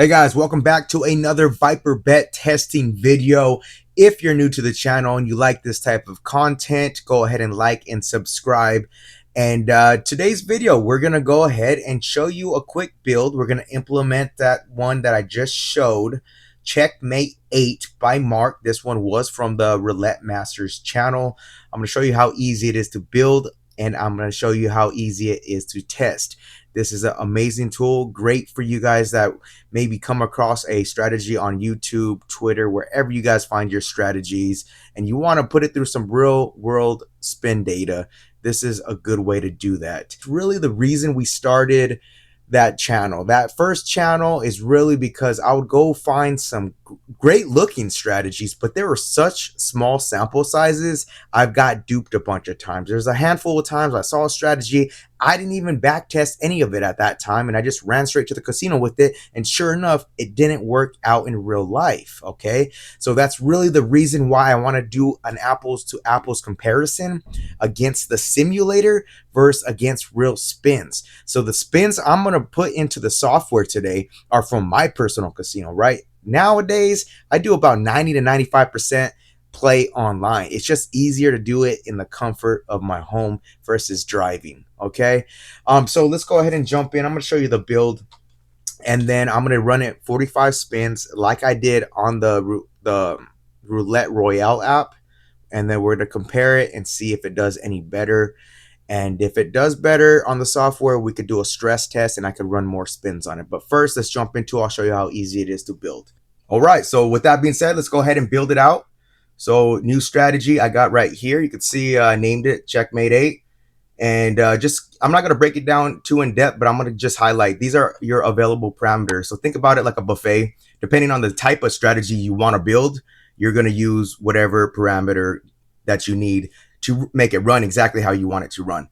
Hey guys, welcome back to another Viper bet testing video. If you're new to the channel and you like this type of content, go ahead and like and subscribe. And today's video, we're going to go ahead and show you a quick build. We're going to implement that one that I just showed, Checkmate 8 by Mark. This one was from the Roulette Masters channel. I'm going to show you how easy it is to build, and I'm going to show you how easy it is to test. This is an amazing tool, great for you guys that maybe come across a strategy on YouTube, Twitter, wherever you guys find your strategies, and you want to put it through some real world spin data. This is a good way to do that. It's really the reason we started that channel. That first channel is really because I would go find some great looking strategies, but there were such small sample sizes. I've got duped a bunch of times. There's a handful of times I saw a strategy, I didn't even back test any of it at that time, and I just ran straight to the casino with it, and sure enough, it didn't work out in real life. Okay, so that's really the reason why I want to do an apples to apples comparison against the simulator versus against real spins. So the spins I'm going to put into the software today are from my personal casino. Right nowadays, I do about 90 to 95% play online. It's just easier to do it in the comfort of my home versus driving. Okay, so let's go ahead and jump in. I'm going to show you the build, and then I'm going to run it 45 spins like I did on the Roulette Royale app, and then we're going to compare it and see if it does any better. And if it does better on the software, we could do a stress test and I could run more spins on it. But first, let's jump into, I'll show you how easy it is to build. All right, so with that being said, let's go ahead and build it out. So new strategy I got right here. You can see I named it Checkmate 8. And just, I'm not going to break it down too in depth, but I'm going to just highlight these are your available parameters. So think about it like a buffet. Depending on the type of strategy you want to build, you're going to use whatever parameter that you need to make it run exactly how you want it to run.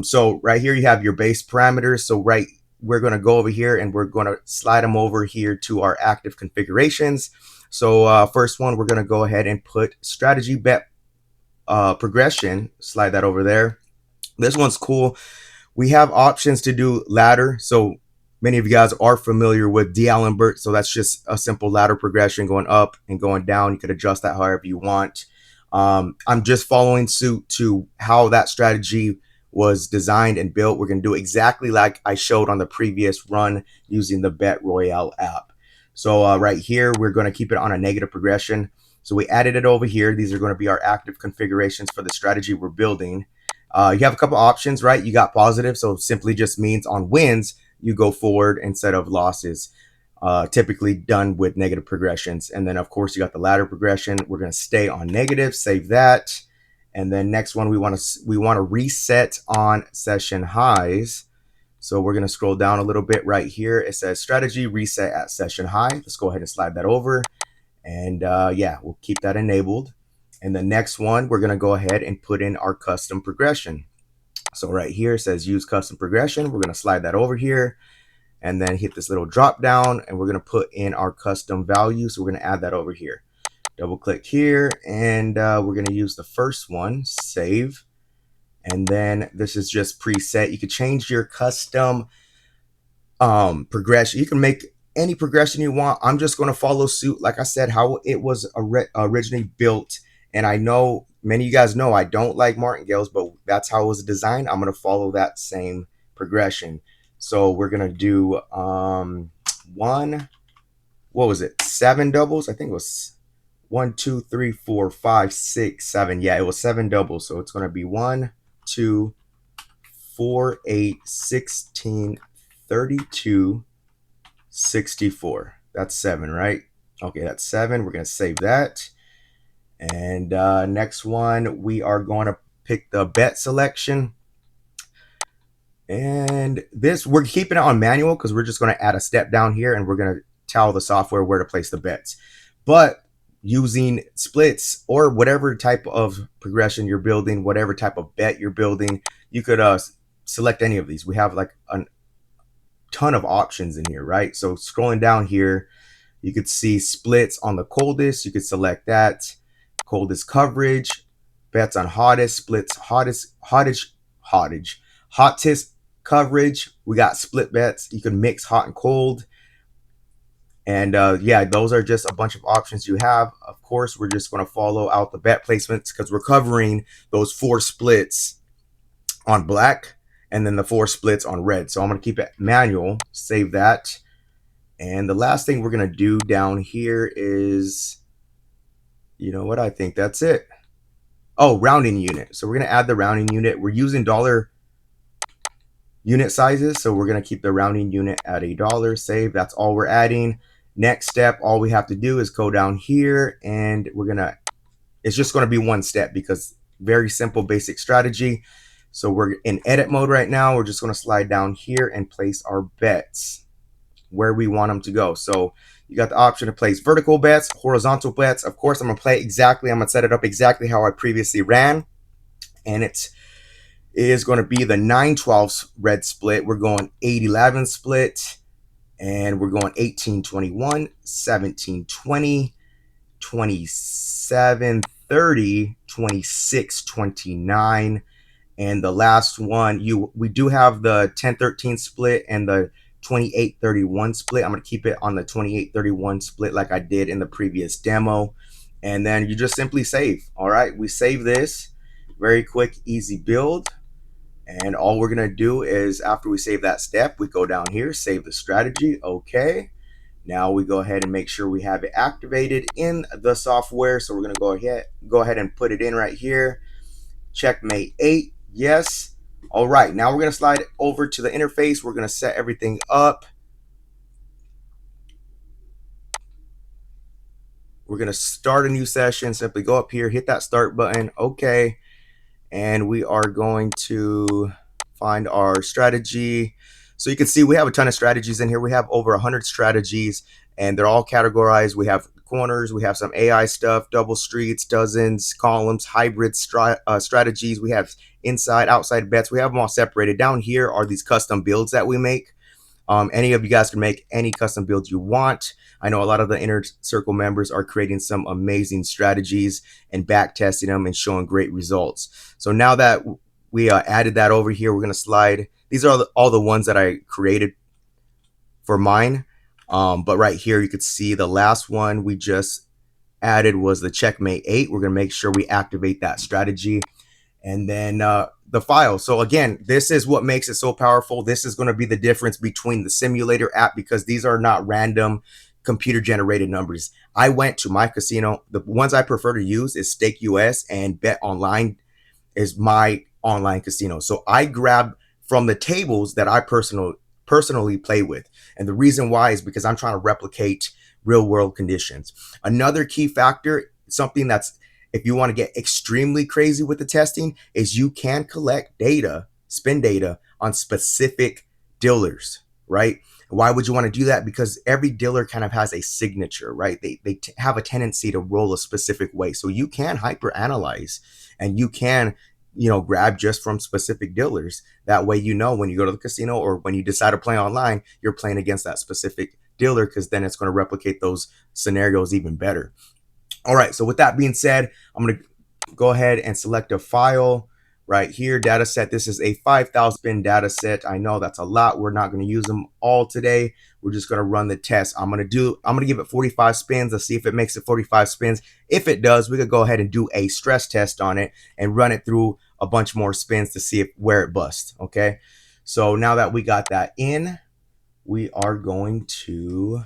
So right here you have your base parameters. So we're going to go over here and we're going to slide them over here to our active configurations. So first one, we're going to go ahead and put strategy bet progression, slide that over there. This one's cool. We have options to do ladder. So many of you guys are familiar with D'Alembert. So that's just a simple ladder progression going up and going down. You could adjust that however you want. I'm just following suit to how that strategy was designed and built. We're going to do exactly like I showed on the previous run using the Bet Royale app. So right here, we're going to keep it on a negative progression. So we added it over here. These are going to be our active configurations for the strategy we're building. You have a couple options, right? You got positive, so simply just means on wins, you go forward instead of losses, typically done with negative progressions. And then, of course, you got the ladder progression. We're going to stay on negative, save that. And then next one, we want to reset on session highs. So we're going to scroll down a little bit right here. It says strategy reset at session high. Let's go ahead and slide that over. And yeah, we'll keep that enabled. And the next one, we're going to go ahead and put in our custom progression. So right here it says use custom progression. We're going to slide that over here and then hit this little drop down, and we're going to put in our custom value. So we're going to add that over here. Double click here, and we're going to use the first one, save. And then this is just preset. You can change your custom progression. You can make any progression you want. I'm just going to follow suit, like I said, how it was originally built. And I know many of you guys know I don't like martingales, but that's how it was designed. I'm going to follow that same progression. So we're going to do what was it? 7 doubles. I think it was 1, 2, 3, 4, 5, 6, 7. Yeah, it was 7 doubles. So it's going to be 1, 2, 4, 8, 16, 32, 64. That's 7, right? Okay, that's 7. We're going to save that. And next one, we are going to pick the bet selection. And this, we're keeping it on manual because we're just going to add a step down here and we're going to tell the software where to place the bets. But using splits or whatever type of progression you're building, whatever type of bet you're building, you could select any of these. We have like a ton of options in here, right? So scrolling down here, you could see splits on the coldest. You could select that. Coldest coverage, bets on hottest, splits, hottest coverage. We got split bets. You can mix hot and cold. And yeah, those are just a bunch of options you have. Of course, we're just going to follow out the bet placements because we're covering those 4 splits on black and then the 4 splits on red. So I'm going to keep it manual, save that. And the last thing we're going to do down here is, you know what, I think that's it. Oh, rounding unit. So we're going to add the rounding unit. We're using dollar unit sizes, so we're going to keep the rounding unit at $1. Save. That's all we're adding. Next step, all we have to do is go down here, and we're going to, it's just going to be one step because very simple basic strategy. So we're in edit mode right now. We're just going to slide down here and place our bets where we want them to go. So you got the option to place vertical bets, horizontal bets. Of course, I'm going to play exactly, I'm going to set it up exactly how I previously ran. And it is going to be the 9-12 red split. We're going 8-11 split. And we're going 18-21, 17-20, 27-30, 26-29. And the last one, we do have the 10-13 split and the 28-31 split. I'm going to keep it on the 28-31 split like I did in the previous demo. And then you just simply save. All right, we save this. Very quick, easy build. And all we're going to do is after we save that step, we go down here, save the strategy. Okay. Now we go ahead and make sure we have it activated in the software. So we're going to go ahead and put it in right here. Checkmate 8. Yes. All right. Now we're going to slide over to the interface. We're going to set everything up. We're going to start a new session. Simply go up here, hit that start button. Okay. And we are going to find our strategy. So you can see we have a ton of strategies in here. We have over 100 strategies and they're all categorized. We have corners, we have some AI stuff, double streets, dozens, columns, hybrid strategies. We have inside, outside bets. We have them all separated. Down here are these custom builds that we make. Any of you guys can make any custom builds you want. I know a lot of the Inner Circle members are creating some amazing strategies and back testing them and showing great results. So now that we added that over here, we're going to slide. These are all the ones that I created for mine. But right here, you could see the last one we just added was the Checkmate 8. We're going to make sure we activate that strategy. And then the file. So again, this is what makes it so powerful. This is going to be the difference between the simulator app because these are not random computer generated numbers. I went to my casino. The ones I prefer to use is Stake US and Bet Online is my online casino. So I grab from the tables that I personally play with. And the reason why is because I'm trying to replicate real world conditions. Another key factor, something that's, if you want to get extremely crazy with the testing, is you can collect data, spin data on specific dealers, right? Why would you want to do that? Because every dealer kind of has a signature, right? They have a tendency to roll a specific way. So you can hyper analyze and you can, you know, grab just from specific dealers. That way, you know, when you go to the casino or when you decide to play online, you're playing against that specific dealer because then it's going to replicate those scenarios even better. All right, so with that being said, I'm going to go ahead and select a file right here, data set. This is a 5,000 spin data set. I know that's a lot. We're not going to use them all today. We're just going to run the test. I'm going to give it 45 spins. Let's see if it makes it 45 spins. If it does, we could go ahead and do a stress test on it and run it through a bunch more spins to see where it busts. Okay, so now that we got that in, we are going to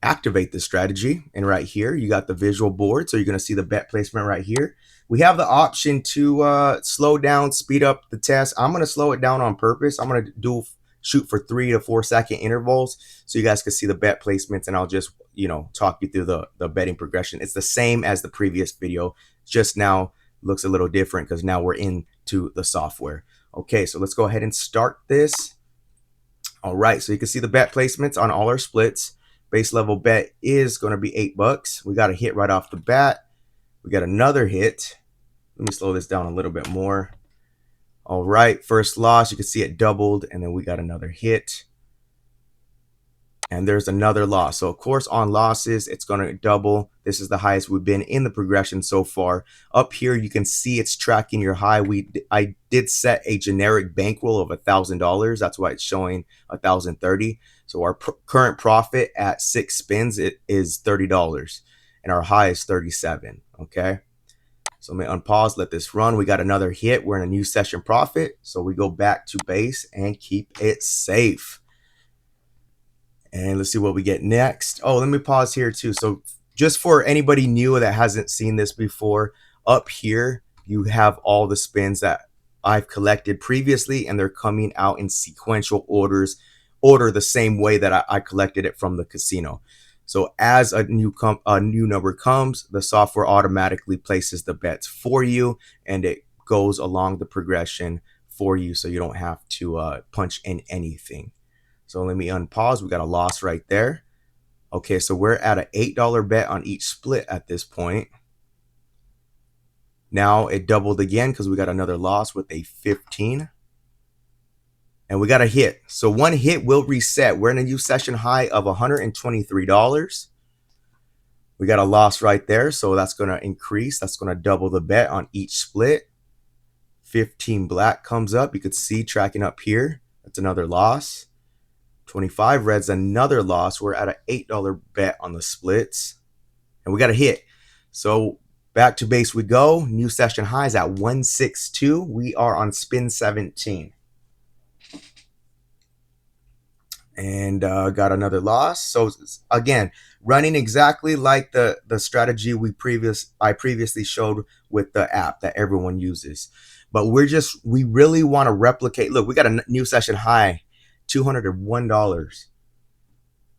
activate the strategy. And right here, you got the visual board. So you're going to see the bet placement right here. We have the option to slow down, speed up the test. I'm going to slow it down on purpose. I'm going to shoot for 3 to 4 second intervals so you guys can see the bet placements, and I'll just, you know, talk you through the betting progression. It's the same as the previous video, just now looks a little different because now we're into the software. Okay, so let's go ahead and start this. All right, so you can see the bet placements on all our splits. Base level bet is going to be $8. We got a hit right off the bat. We got another hit. Let me slow this down a little bit more. All right, first loss, you can see it doubled, and then we got another hit. And there's another loss. So of course on losses, it's going to double. This is the highest we've been in the progression so far. Up here, you can see it's tracking your high. I did set a generic bankroll of $1,000. That's why it's showing 1,030. So our current profit at 6 spins it is $30, and our high is 37. Okay. So let me unpause, let this run. We got another hit. We're in a new session profit. So we go back to base and keep it safe. And let's see what we get next. Oh, let me pause here too. So just for anybody new that hasn't seen this before, up here, you have all the spins that I've collected previously, and they're coming out in sequential order the same way that I collected it from the casino. So as a new number comes, the software automatically places the bets for you, and it goes along the progression for you, so you don't have to punch in anything. So let me unpause. We got a loss right there. Okay, so we're at an $8 bet on each split at this point. Now it doubled again because we got another loss with a 15. And we got a hit. So one hit will reset. We're in a new session high of $123. We got a loss right there. So that's going to increase. That's going to double the bet on each split. 15 black comes up. You could see tracking up here. That's another loss. 25 red's another loss. We're at an $8 bet on the splits. And we got a hit. So back to base we go. New session highs at 162. We are on spin 17. And got another loss. So again, running exactly like the strategy I previously showed with the app that everyone uses. But we really want to replicate. Look, we got a new session high, $201.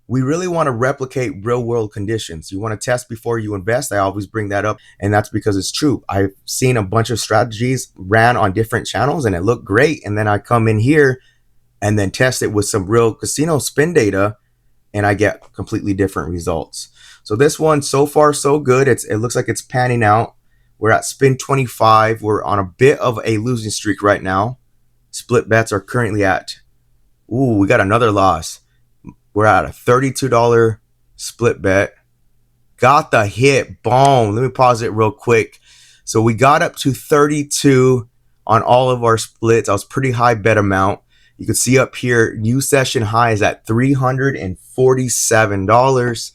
We really want to replicate real world conditions. You want to test before you invest. I always bring that up, and that's because it's true. I've seen a bunch of strategies ran on different channels and it looked great. And then I come in here and then test it with some real casino spin data, and I get completely different results. So this one, so far, so good. It looks like it's panning out. We're at spin 25. We're on a bit of a losing streak right now. Split bets are currently at, ooh, we got another loss. We're at a $32 split bet. Got the hit. Boom. Let me pause it real quick. So we got up to 32 on all of our splits. I was pretty high bet amount. You can see up here, new session high is at $347.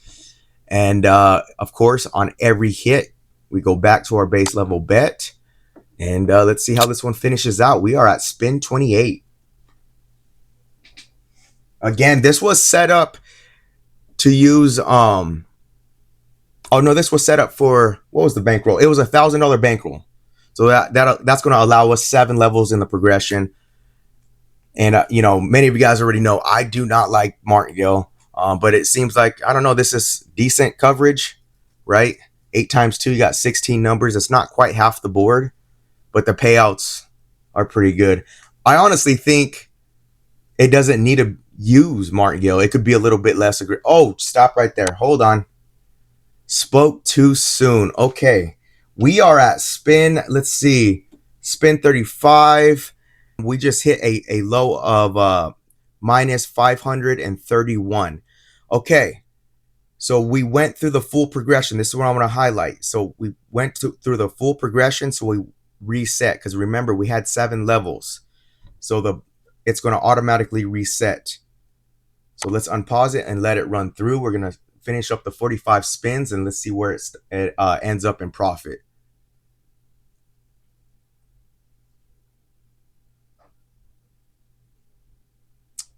And of course, on every hit, we go back to our base level bet. And let's see how this one finishes out. We are at spin 28. Again, this was set up to use, oh no, this was set up for, what was the bankroll? It was $1,000 bankroll. So that's going to allow us 7 levels in the progression. And, many of you guys already know I do not like Martingale, but it seems like, I don't know, this is decent coverage, right? 8 times 2, you got 16 numbers. It's not quite half the board, but the payouts are pretty good. I honestly think it doesn't need to use Martingale. It could be a little bit less aggressive. Oh, stop right there. Hold on. Spoke too soon. Okay. We are at spin, let's see, spin 35. We just hit a low of minus 531. Okay, so we went through the full progression. This is what I want to highlight. So we went through the full progression, so we reset, because remember, we had 7 levels. So it's going to automatically reset. So let's unpause it and let it run through. We're going to finish up the 45 spins, and let's see where it ends up in profit.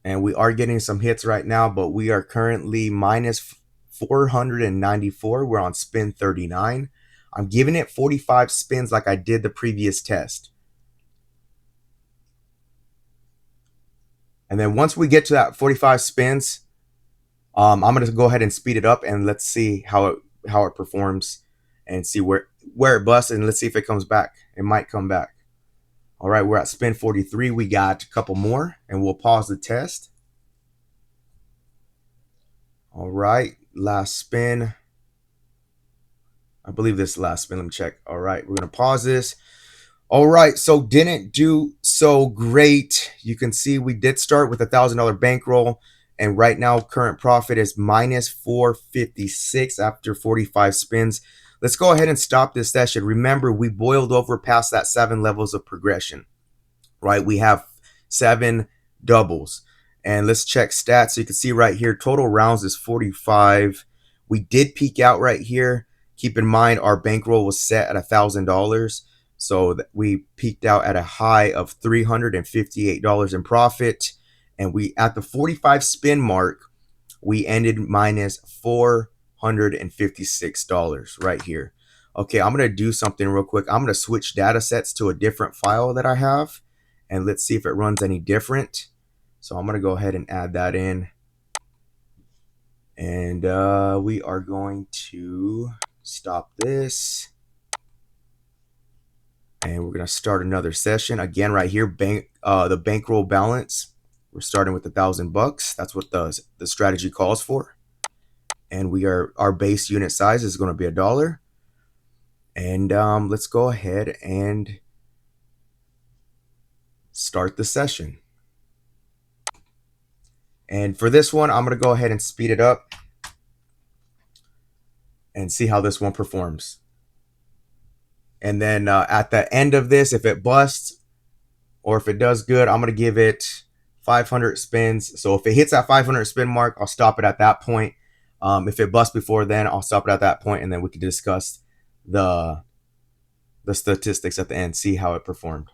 And we are getting some hits right now, but we are currently minus 494. We're on spin 39. I'm giving it 45 spins like I did the previous test. And then once we get to that 45 spins, I'm going to go ahead and speed it up, and let's see how it performs and see where it busts, and let's see if it comes back. It might come back. All right, we're at spin 43. We got a couple more, and we'll pause the test. All right, last spin. I believe this is the last spin. Let me check. All right, we're going to pause this. All right, so didn't do so great. You can see we did start with $1,000 bankroll, and right now current profit is minus 456 after 45 spins. Let's go ahead and stop this session. Remember, we boiled over past that 7 levels of progression, right? We have 7 doubles. And let's check stats. So you can see right here, total rounds is 45. We did peak out right here. Keep in mind our bankroll was set at $1,000. So we peaked out at a high of $358 in profit. And we at the 45 spin mark, we ended minus $456 right here. Okay, I'm going to do something real quick. I'm going to switch data sets to a different file that I have. And let's see if it runs any different. So I'm going to go ahead and add that in. And we are going to stop this. And we're going to start another session. Again, right here, the bankroll balance. We're starting with $1,000. That's what the strategy calls for. And our base unit size is going to be $1. And let's go ahead and start the session. And for this one, I'm going to go ahead and speed it up and see how this one performs. And then at the end of this, if it busts or if it does good, I'm going to give it 500 spins. So if it hits that 500 spin mark, I'll stop it at that point. If it busts before then, I'll stop it at that point, and then we can discuss the statistics at the end, see how it performed.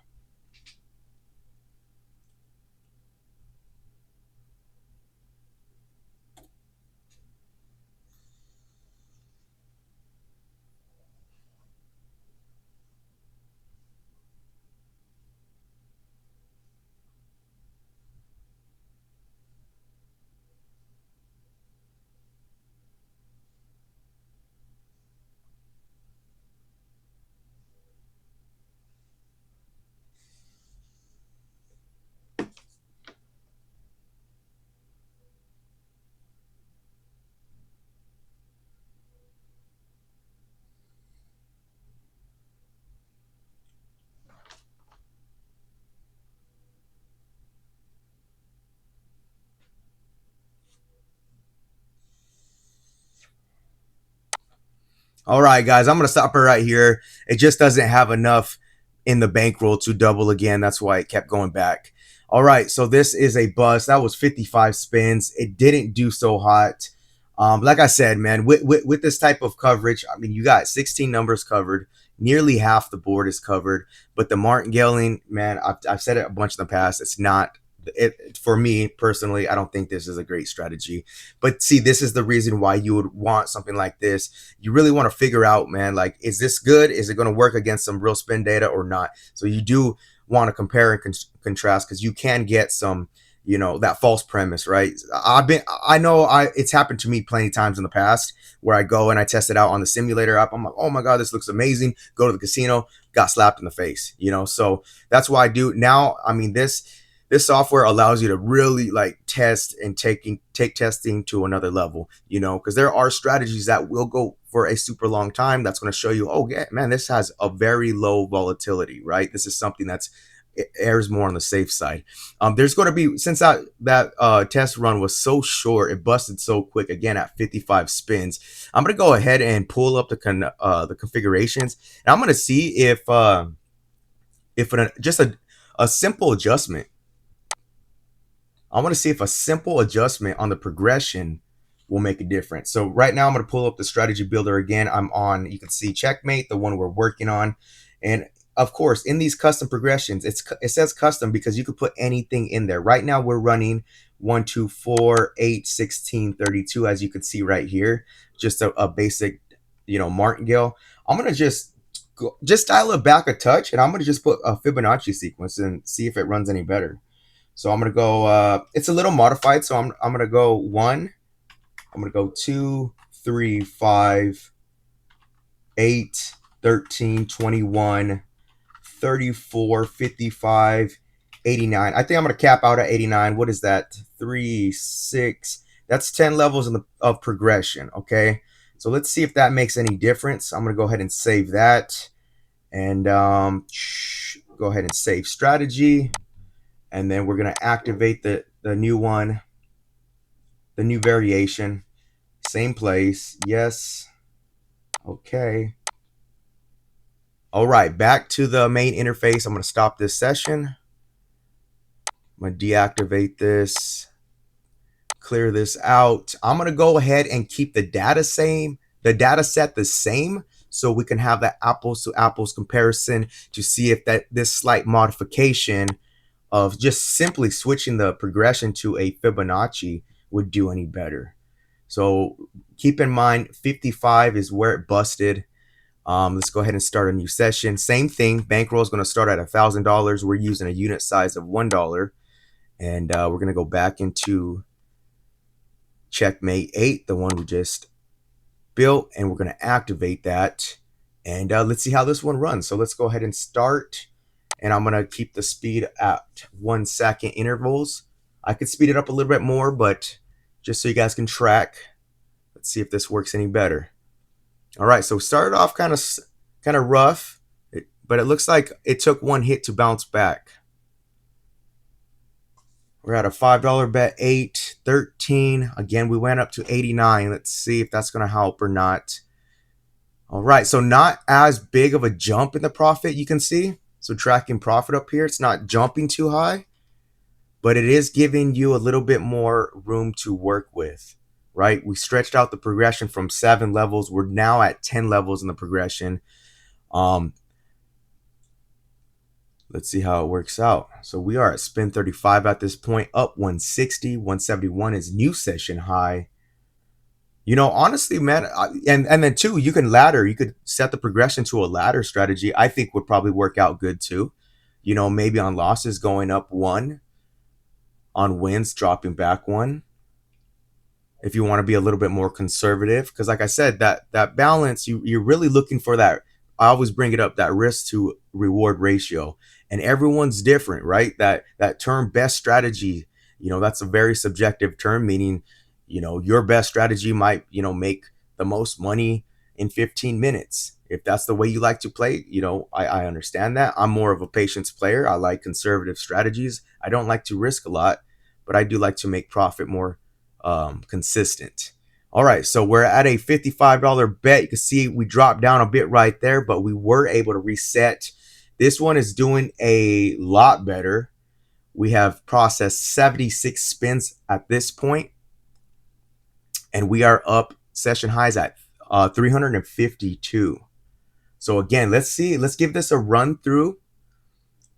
All right, guys, I'm going to stop it right here. It just doesn't have enough in the bankroll to double again. That's why it kept going back. All right, so this is a bust. That was 55 spins. It didn't do so hot. Like I said, man, with this type of coverage, I mean, you got 16 numbers covered. Nearly half the board is covered. But the martingaling, man, I've said it a bunch in the past. It's not it for me personally. I don't think this is a great strategy. But see, this is the reason why you would want something like this. You really want to figure out, man, like, is this good? Is it going to work against some real spin data or not? So you do want to compare and contrast, because you can get some, that false premise, right? It's happened to me plenty of times in the past where I go and I test it out on the simulator app. I'm like, oh my God, this looks amazing. Go to the casino, got slapped in the face, so that's why I do now. I mean, this software allows you to really like test and take testing to another level, because there are strategies that will go for a super long time. That's going to show you, oh yeah, man, this has a very low volatility, right? This is something it airs more on the safe side. There's going to be, since that test run was so short, it busted so quick again at 55 spins. I'm going to go ahead and pull up the configurations, and I'm going to see if just a simple adjustment. I want to see if a simple adjustment on the progression will make a difference. So right now I'm going to pull up the strategy builder again. I'm on, you can see Checkmate, the one we're working on. And of course, in these custom progressions, it says custom because you could put anything in there. Right now we're running 1, 2, 4, 8, 16, 32, as you can see right here. Just a basic, martingale. I'm going to just dial it back a touch, and I'm going to just put a Fibonacci sequence and see if it runs any better. So I'm going to go, it's a little modified. So I'm going to go 1, I'm going to go 2, 3, 5, 8, 13, 21, 34, 55, 89. I think I'm going to cap out at 89. What is that? 3, 6. That's 10 levels of progression. Okay. So let's see if that makes any difference. I'm going to go ahead and save that. And go ahead and save strategy. And then we're going to activate the new one, the new variation. Same place. Yes. Okay. All right. Back to the main interface. I'm going to stop this session. I'm going to deactivate this. clear this out. I'm gonna go ahead and keep the data set the same, so we can have that apples to apples comparison to see if that this slight modification of just simply switching the progression to a Fibonacci would do any better. So keep in mind 55 is where it busted. Let's go ahead and start a new session. Same thing, bankroll is going to start at $1,000. We're using a unit size of $1, and we're going to go back into checkmate 8, the one we just built, and we're going to activate that, and let's see how this one runs. So let's go ahead and start, and I'm going to keep the speed at 1 second intervals. I could speed it up a little bit more, but just so you guys can track, let's see if this works any better. All right, so started off kind of rough, but it looks like it took one hit to bounce back. We're at a $5 bet, 8, 13. Again, we went up to 89. Let's see if that's going to help or not. All right, so not as big of a jump in the profit, you can see. So tracking profit up here, it's not jumping too high, but it is giving you a little bit more room to work with, right? We stretched out the progression from 7 levels. We're now at 10 levels in the progression. Let's see how it works out. So we are at spin 35 at this point, up 160, 171 is new session high. You know, honestly, man, and then too, you can ladder. You could set the progression to a ladder strategy. I think would probably work out good too. You know, maybe on losses going up 1, on wins dropping back 1. If you want to be a little bit more conservative, because like I said, that balance, you're really looking for that. I always bring it up, that risk to reward ratio, and everyone's different, right? That term best strategy, you know, that's a very subjective term, meaning, you know, your best strategy might, you know, make the most money in 15 minutes. If that's the way you like to play, you know, I understand that. I'm more of a patience player. I like conservative strategies. I don't like to risk a lot, but I do like to make profit more consistent. All right, so we're at a $55 bet. You can see we dropped down a bit right there, but we were able to reset. This one is doing a lot better. We have processed 76 spins at this point, and we are up session highs at 352. So again, let's give this a run through.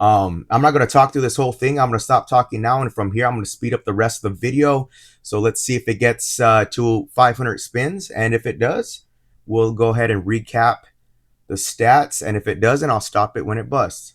I'm not going to talk through this whole thing. I'm going to stop talking now, and from here I'm going to speed up the rest of the video. So let's see if it gets to 500 spins, and if it does, we'll go ahead and recap the stats, and if it doesn't, I'll stop it when it busts.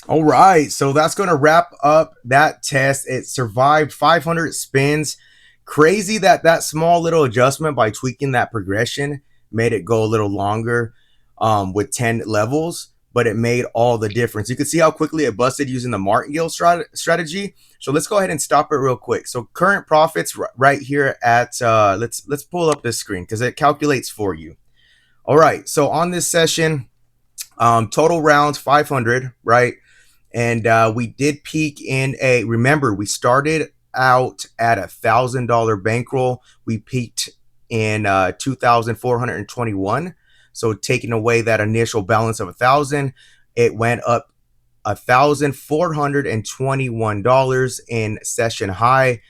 All right, so that's going to wrap up that test. It survived 500 spins. Crazy that that small little adjustment by tweaking that progression made it go a little longer with 10 levels, but it made all the difference. You can see how quickly it busted using the martingale strategy. So let's go ahead and stop it real quick. So current profits right here at let's pull up this screen because it calculates for you. All right, so on this session, total rounds 500, right? And we did peak in a, remember, we started out at $1,000 bankroll. We peaked in 2,421. So taking away that initial balance of 1,000, it went up $1,421 in session high.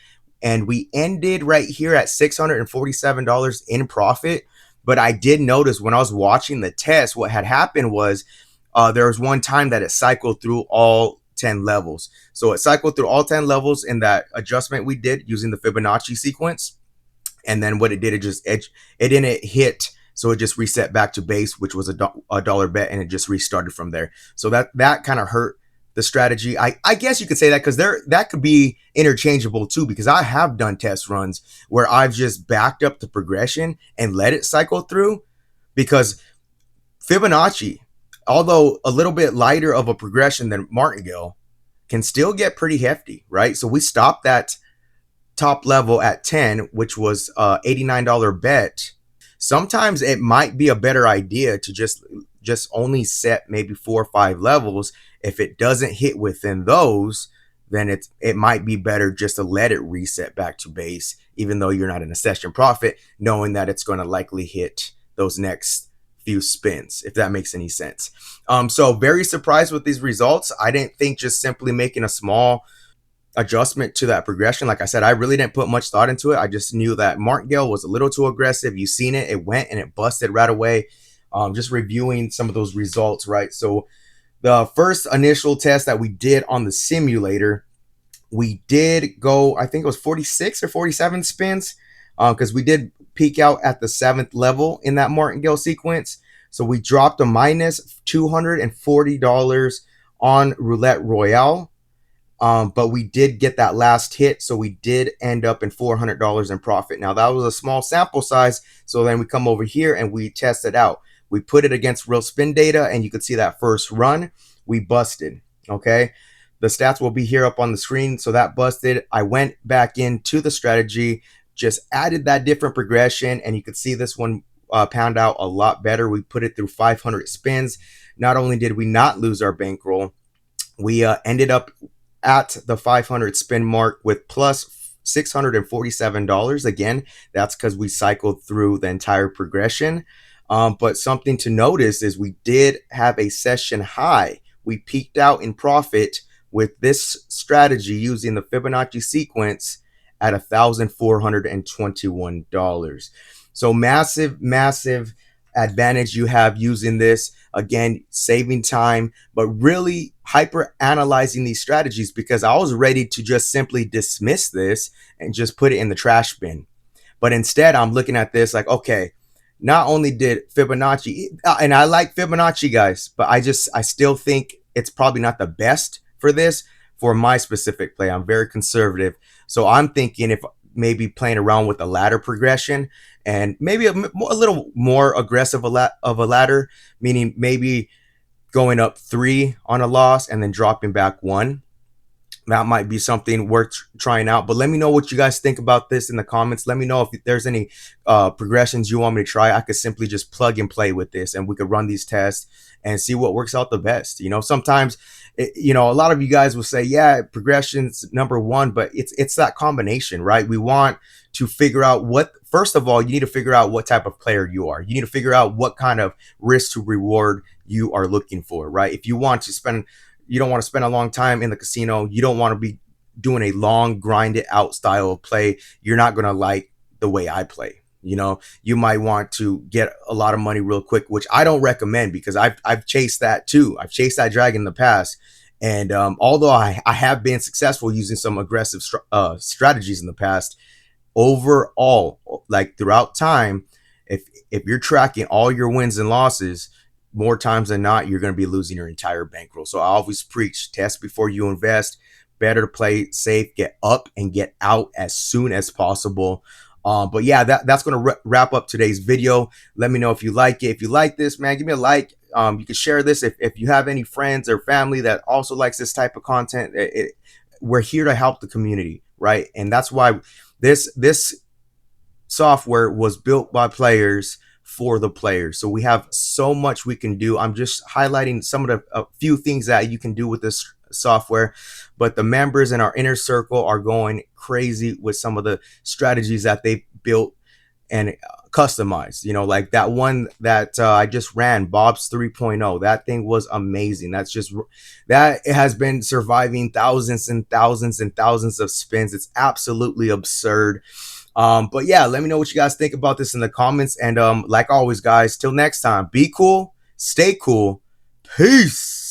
And we ended right here at $647 in profit. But I did notice when I was watching the test, what had happened was there was one time that it cycled through all 10 levels. So it cycled through all 10 levels in that adjustment we did using the Fibonacci sequence. And then what it did, it didn't hit. So it just reset back to base, which was a dollar bet, and it just restarted from there. So that kind of hurt the strategy. I guess you could say that because that could be interchangeable too, because I have done test runs where I've just backed up the progression and let it cycle through, because Fibonacci, although a little bit lighter of a progression than martingale, can still get pretty hefty, right? So we stopped that top level at 10, which was $89 bet. Sometimes it might be a better idea to just only set maybe 4 or 5 levels. If it doesn't hit within those, then it might be better just to let it reset back to base, even though you're not in a session profit, knowing that it's going to likely hit those next few spins, if that makes any sense. So very surprised with these results. I didn't think just simply making a small adjustment to that progression, like I said, I really didn't put much thought into it. I just knew that martingale was a little too aggressive. You've seen it. It went and it busted right away. Just reviewing some of those results, right? So the first initial test that we did on the simulator, we did go, I think it was 46 or 47 spins, because we did peak out at the 7th level in that martingale sequence. So we dropped a minus $240 on Roulette Royale. But we did get that last hit, so we did end up in $400 in profit. Now, that was a small sample size, so then we come over here and we test it out. We put it against real spin data, and you could see that first run, we busted, okay? The stats will be here up on the screen, so that busted. I went back into the strategy, just added that different progression, and you could see this one pound out a lot better. We put it through 500 spins. Not only did we not lose our bankroll, we ended up at the 500 spin mark with plus $647. Again, that's because we cycled through the entire progression. But something to notice is we did have a session high. We peaked out in profit with this strategy using the Fibonacci sequence at $1,421. So massive advantage you have using this. Again, saving time, but really hyper analyzing these strategies, because I was ready to just simply dismiss this and just put it in the trash bin. But instead, I'm looking at this like, okay, not only did Fibonacci, and I like Fibonacci, guys, but I still think it's probably not the best for this, for my specific play. I'm very conservative. So I'm thinking if maybe playing around with a ladder progression and maybe a little more aggressive of a ladder, meaning maybe going up 3 on a loss and then dropping back 1. That might be something worth trying out. But let me know what you guys think about this in the comments. Let me know if there's any progressions you want me to try. I could simply just plug and play with this, and we could run these tests and see what works out the best. You know, sometimes, a lot of you guys will say, yeah, progression's number one, but it's that combination, right? We want to figure out first of all, you need to figure out what type of player you are. You need to figure out what kind of risk to reward you are looking for, right? If you don't want to spend a long time in the casino, you don't want to be doing a long, grinded out style of play, you're not going to like the way I play. You might want to get a lot of money real quick, which I don't recommend, because I've chased that too. I've chased that dragon in the past. And although I have been successful using some aggressive strategies in the past, overall, like throughout time, if you're tracking all your wins and losses, more times than not, you're going to be losing your entire bankroll. So I always preach, test before you invest. Better to play safe, get up and get out as soon as possible. But yeah, that's going to wrap up today's video. Let me know if you like it. If you like this, man, give me a like. You can share this if you have any friends or family that also likes this type of content. We're here to help the community, right? And that's why this software was built by players for the players. So we have so much we can do. I'm just highlighting some of the a few things that you can do with this software, but the members in our inner circle are going crazy with some of the strategies that they built and customized. You know, like that one that I just ran, Bob's 3.0. That thing was amazing. That it has been surviving thousands and thousands and thousands of spins. It's absolutely absurd. But yeah, let me know what you guys think about this in the comments. And like always, guys, till next time, be cool, stay cool, peace.